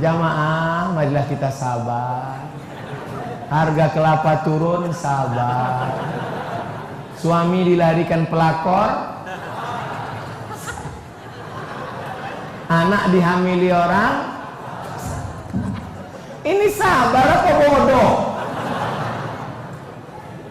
Jamaah, marilah kita sabar. Harga kelapa turun, sabar. Suami dilarikan pelakor, anak dihamili orang. Ini sabar apa bodoh?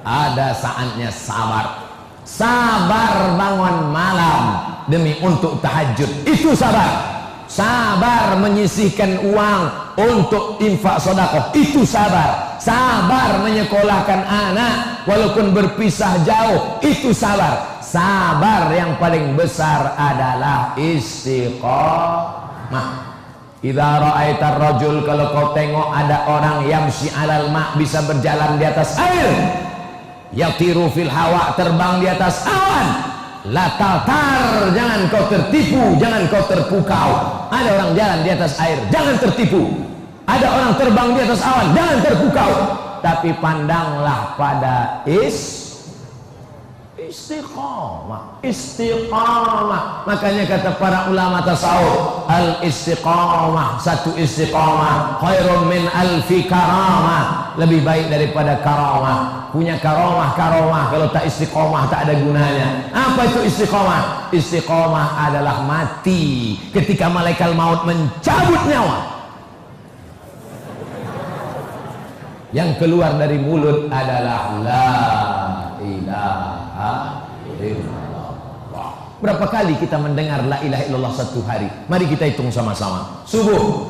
Ada saatnya sabar. Sabar bangun malam demi untuk tahajud, itu sabar. Sabar menyisihkan uang untuk infak sedekah, itu sabar. Sabar menyekolahkan anak walaupun berpisah jauh, itu sabar. Sabar yang paling besar adalah istiqamah. Idza ra'aitar rajul, kalau kau tengok ada orang yamshi 'alal ma', bisa berjalan di atas air, yatiru fil hawa, terbang di atas awan, la tatar, jangan kau tertipu, jangan kau terpukau. Ada orang jalan di atas air, jangan tertipu. Ada orang terbang di atas awan, jangan terpukau. Tapi pandanglah pada istiqamah. Istiqamah. Makanya kata para ulama tasawuf, al istiqamah, satu istiqamah khairun min alfi karamah, lebih baik daripada karamah. Punya karamah kalau tak istiqamah tak ada gunanya. Apa itu istiqamah? Istiqamah adalah mati ketika malaikat maut mencabut nyawa. Yang keluar dari mulut adalah la ilaha illallah. Berapa kali kita mendengar la ilaha illallah satu hari? Mari kita hitung sama-sama. Subuh,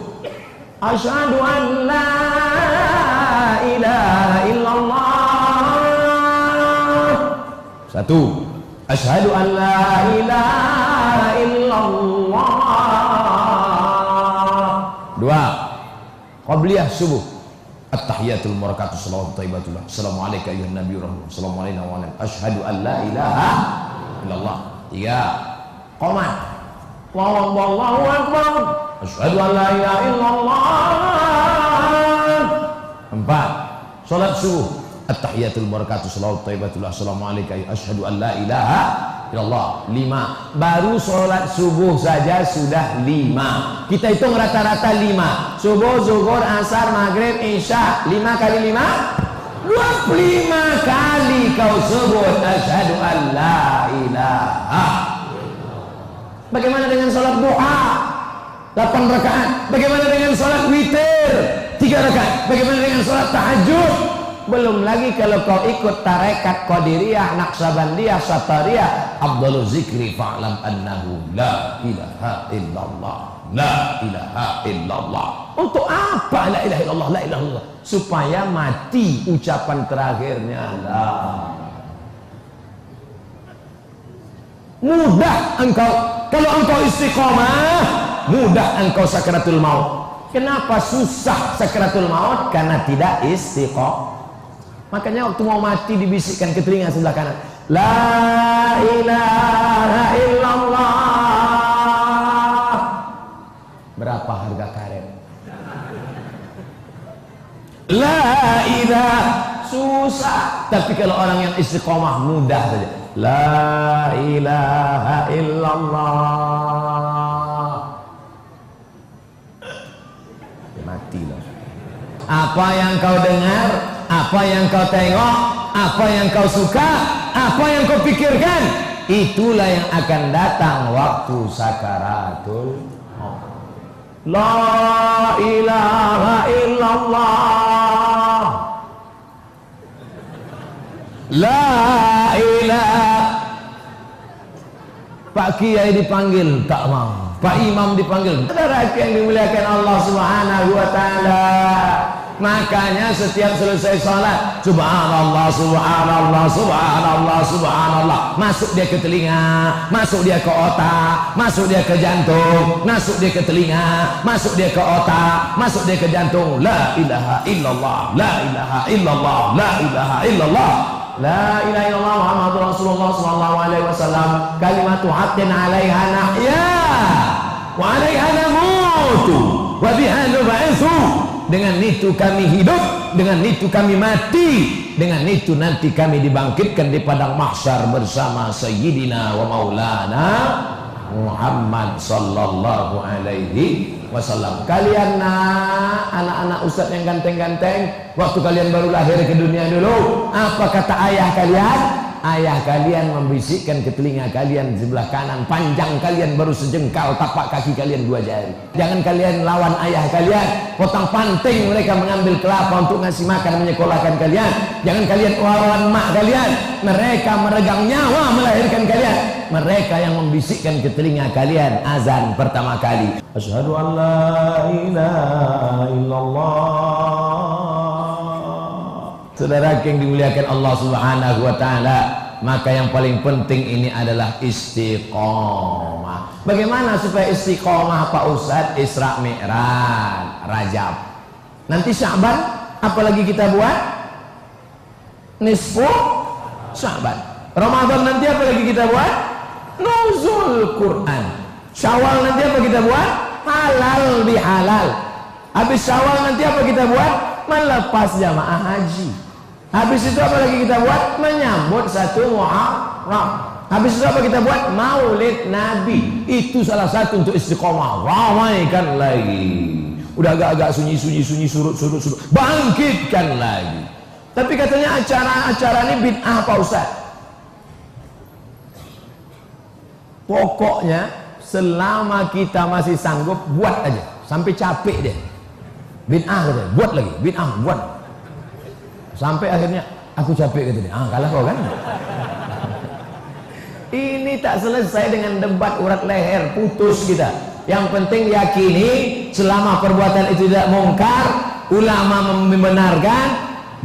asyhadu an la ilaha illallah. Satu, asyhadu an la ilaha illallah. Dua, qabliyah subuh, at-tahiyatul barakatuh salawat thayyibatullah, assalamualaikum ya nabi rahmat, assalamualaikum wa alaikum, asyhadu an la ilaha illallah. Tiga, qomat, Allahu akbar, asyhadu an la ilaha illallah. Empat, salat subuh, at-tahiyatul barakatuh salawat thayyibatullah, assalamualaikum, asyhadu an la ilaha illallah. Lima, baru sholat subuh saja sudah lima. Kita hitung rata-rata lima. Subuh, zuhur, asar, maghrib, isya. 5 kali 5 25 kali kau sebut asyhadu an la ilaha. Bagaimana dengan sholat duha 8 rakaat? Bagaimana dengan sholat witir 3 rakaat? Bagaimana dengan sholat tahajud? Belum lagi kalau kau ikut tarekat Qadiriyah, Naqsabandiyah, Satariyah, afdhalu zikri fa'lam annahu la ilaha illallah, la ilaha illallah. Untuk apa la ilaha illallah, la ilaha illallah? Supaya mati ucapan terakhirnya la. Mudah engkau, kalau engkau istiqomah, mudah engkau sakaratul maut. Kenapa susah sakaratul maut? Karena tidak istiqomah. Makanya waktu mau mati dibisikkan ke telinga sebelah kanan, la ilaha illallah. Berapa harga karet? La ilaha, susah. Tapi kalau orang yang istiqomah mudah saja, la ilaha illallah. Mati loh. Apa yang kau dengar, apa yang kau tengok, apa yang kau suka, apa yang kau pikirkan, itulah yang akan datang waktu sakaratul maut. La ilaha illallah. La ilaha. Pak Kiai dipanggil tak mau, Pak Imam dipanggil. Saudara yang dimuliakan Allah Subhanahu wa taala. Makanya setiap selesai sholat, subhanallah, subhanallah, subhanallah, subhanallah, masuk dia ke telinga, masuk dia ke otak, masuk dia ke jantung, masuk dia ke telinga, masuk dia ke otak, masuk dia ke jantung. La ilaha illallah, la ilaha illallah, la ilaha illallah, la ilaha illallah Muhammadur Rasulullah sallallahu alaihi wasallam. Kalimatu haqqin 'alaiha nahya wa 'alaiha namutu wa biha nub'atsu. Dengan itu kami hidup, dengan itu kami mati, dengan itu nanti kami dibangkitkan di padang mahsyar bersama Sayyidina wa Maulana Muhammad sallallahu alaihi wasallam. Kalian anak-anak ustadz yang ganteng-ganteng, waktu kalian baru lahir ke dunia dulu, apa kata ayah kalian? Ayah kalian membisikkan ke telinga kalian sebelah kanan, panjang kalian baru sejengkal tapak kaki kalian 2 jari. Jangan kalian lawan ayah kalian, potong panting mereka mengambil kelapa untuk ngasih makan menyekolahkan kalian. Jangan kalian lawan mak kalian, mereka meregang nyawa melahirkan kalian. Mereka yang membisikkan ke telinga kalian azan pertama kali. Asyhadu an la ilaha illallah. Saudara yang dimuliakan Allah Subhanahu wa taala, maka yang paling penting ini adalah istiqomah. Bagaimana supaya istiqomah Pak Ustadz? Isra Mi'raj, Rajab. Nanti Sya'ban apalagi kita buat? Nisfu Sya'ban. Ramadan nanti apalagi kita buat? Nuzul Quran. Syawal nanti apa kita buat? Halal bihalal. Habis Syawal nanti apa kita buat? Melepas jamaah haji. Habis itu apa lagi kita buat? Menyambut 1 Muharram. Habis itu apa kita buat? Maulid Nabi. Itu salah satu untuk istiqomah. Ramaikan lagi. Udah agak-agak sunyi, surut. Bangkitkan lagi. Tapi katanya acara-acara ini bid'ah Pak Ustaz. Pokoknya selama kita masih sanggup, buat aja sampai capek deh. Bid'ah katanya, buat lagi, bid'ah, buat. Sampai akhirnya aku capek katanya. Kalah kau kan. Ini tak selesai dengan debat urat leher, putus kita. Yang penting yakini selama perbuatan itu tidak mungkar, ulama membenarkan,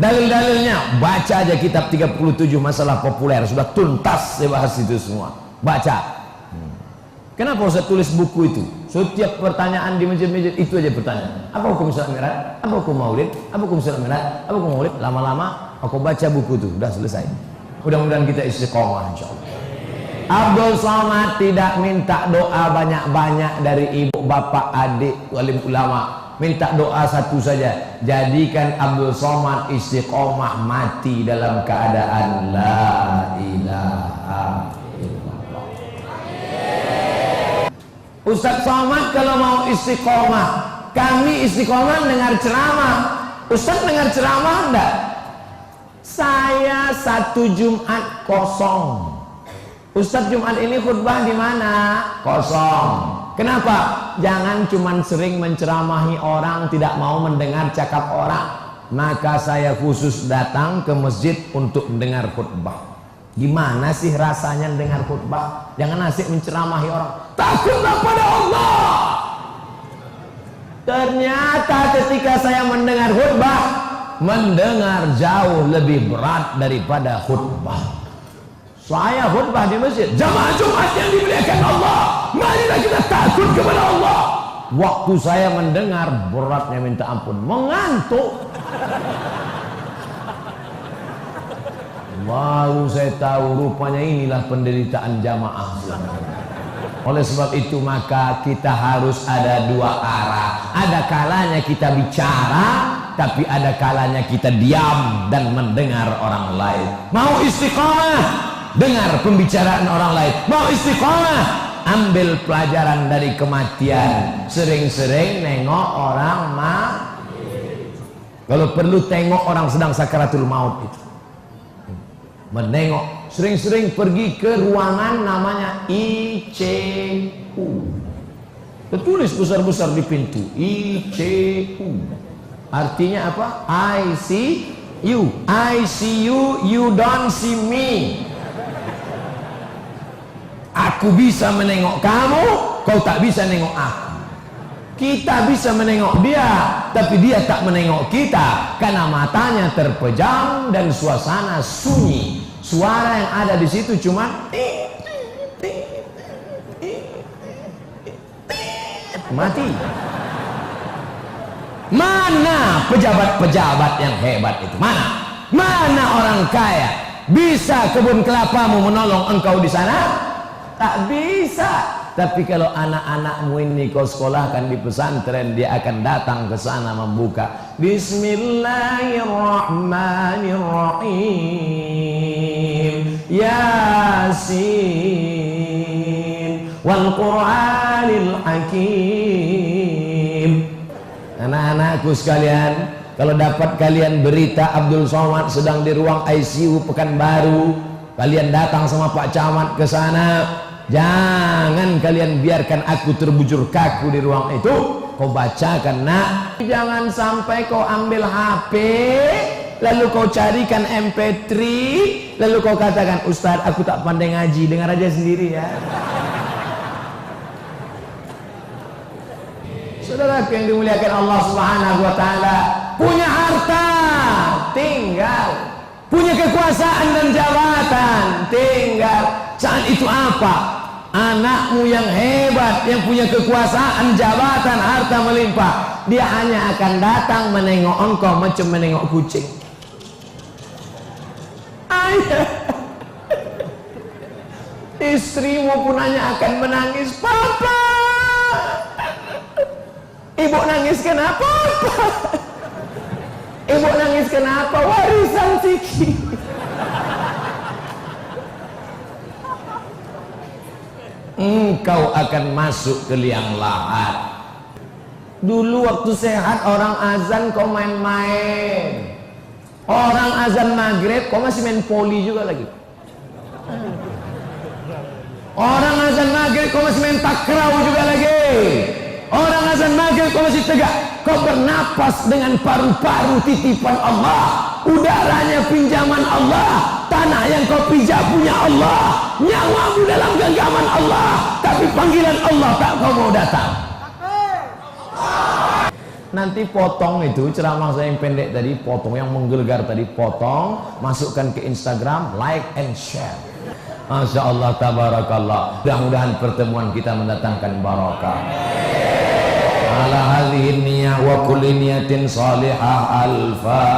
dalil-dalilnya baca aja kitab 37 masalah populer, sudah tuntas dibahas itu semua. Baca. Kenapa Ustaz tulis buku itu? Setiap pertanyaan di masjid-masjid itu aja pertanyaan. Apa hukum Isra Mi'raj? Apa hukum Maulid? Apa hukum Isra Mi'raj? Apa hukum Maulid? Lama-lama aku baca buku itu, udah selesai. Mudah-mudahan kita istiqomah insyaallah. Abdul Somad tidak minta doa banyak-banyak dari ibu, bapak, adik, alim ulama. Minta doa satu saja. Jadikan Abdul Somad istiqomah mati dalam keadaan la ilaha. Ustaz Somad kalau mau istiqomah, kami istiqomah dengar ceramah. Ustaz dengar ceramah enggak? Saya 1 Jumat kosong. Ustaz Jumat ini khutbah di mana? Kosong. Kenapa? Jangan cuman sering menceramahi orang, tidak mau mendengar cakap orang. Maka saya khusus datang ke masjid untuk mendengar khutbah. Gimana sih rasanya dengar khutbah? Jangan asik menceramahi orang. Takutlah pada Allah. Ternyata ketika saya mendengar khutbah, mendengar jauh lebih berat daripada khutbah. Saya khutbah di masjid, jamaah Jumat yang dimuliakan Allah, marilah kita takut kepada Allah. Waktu saya mendengar, beratnya minta ampun, mengantuk. Baru saya tahu rupanya inilah penderitaan jamaah. Oleh sebab itu maka kita harus ada 2 arah. Ada kalanya kita bicara, tapi ada kalanya kita diam dan mendengar orang lain. Mau istiqomah, dengar pembicaraan orang lain. Mau istiqomah, ambil pelajaran dari kematian. Sering-sering nengok orang mati. Kalau perlu tengok orang sedang sakaratul maut itu. Menengok, sering-sering pergi ke ruangan namanya ICU. Tertulis besar-besar di pintu ICU. Artinya apa? ICU. ICU, you don't see me. Aku bisa menengok kamu, kau tak bisa menengok aku. Kita bisa menengok dia, tapi dia tak menengok kita karena matanya terpejam dan suasana sunyi. Suara yang ada di situ cuma mati. Mana pejabat-pejabat yang hebat itu? Mana orang kaya? Bisa kebun kelapamu menolong engkau di sana? Tak bisa. Tapi kalau anak-anakmu ini kau sekolahkan di pesantren, dia akan datang ke sana membuka Bismillahirrahmanirrahim Yasin wal Qur'anil Hakim Anak-anakku sekalian, kalau dapat kalian berita Abdul Somad sedang di ruang ICU Pekanbaru, kalian datang sama Pak Camat ke sana. Jangan kalian biarkan aku terbujur kaku di ruang itu. Kau bacakan, nak. Jangan sampai kau ambil HP, lalu kau carikan MP3, lalu kau katakan, Ustadz aku tak pandai ngaji, dengar aja sendiri ya. Saudara yang dimuliakan Allah Subhanahu wa taala, punya harta tinggal, punya kekuasaan dan jabatan tinggal. Saat itu apa? Anakmu yang hebat, yang punya kekuasaan, jabatan, harta melimpah, dia hanya akan datang menengok engkau macam menengok kucing. Ayah, istrimu pun hanya akan menangis, Papa. Ibu nangis kenapa? Ibu nangis kenapa? Warisan Siki. Engkau akan masuk ke liang lahat. Dulu waktu sehat orang azan kau main-main, orang azan maghrib kau masih main poli juga lagi. Orang azan maghrib kau masih main takraw juga lagi. Orang azan maghrib kau masih tegak. Kau bernapas dengan paru-paru titipan Allah, udaranya pinjaman Allah, tanah yang kau pijak punya Allah, nyawamu dalam genggaman Allah, tapi panggilan Allah tak kau mau datang. Nanti potong itu ceramah saya yang pendek tadi, potong yang menggelegar tadi, potong, masukkan ke Instagram, like and share. Masya Allah, tabarakallah. Mudah-mudahan pertemuan kita mendatangkan barakah. Ala hadhihi niyah wa kulli niyatin salihah. Al-Fatihah.